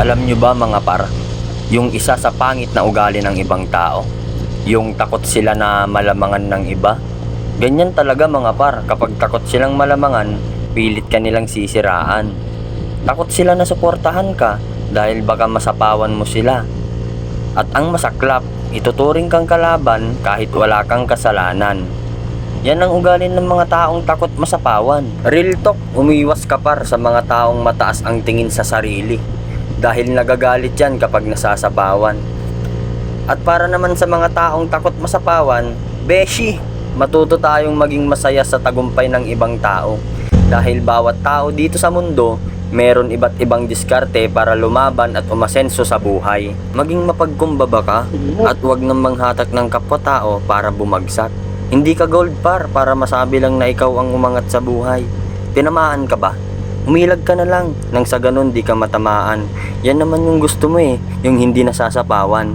Alam nyo ba mga par, yung isa sa pangit na ugali ng ibang tao, yung takot sila na malamangan ng iba. Ganyan talaga mga par, kapag takot silang malamangan, pilit ka nilang sisiraan. Takot sila na suportahan ka dahil baka masapawan mo sila. At ang masaklap, ituturing kang kalaban kahit wala kang kasalanan. Yan ang ugali ng mga taong takot masapawan. Real talk, umiwas ka par sa mga taong mataas ang tingin sa sarili. Dahil nagagalit yan kapag nasasapawan. At para naman sa mga taong takot masapawan, beshi, matuto tayong maging masaya sa tagumpay ng ibang tao. Dahil bawat tao dito sa mundo, meron iba't ibang diskarte para lumaban at umasenso sa buhay. Maging mapagkumbaba ka at huwag nang manghatak ng kapwa-tao para bumagsak. Hindi ka gold par para masabi lang na ikaw ang umangat sa buhay. Tinamaan ka ba? Umilag ka na lang nang sa ganun di ka matamaan. Yan naman yung gusto mo yung hindi nasasapawan.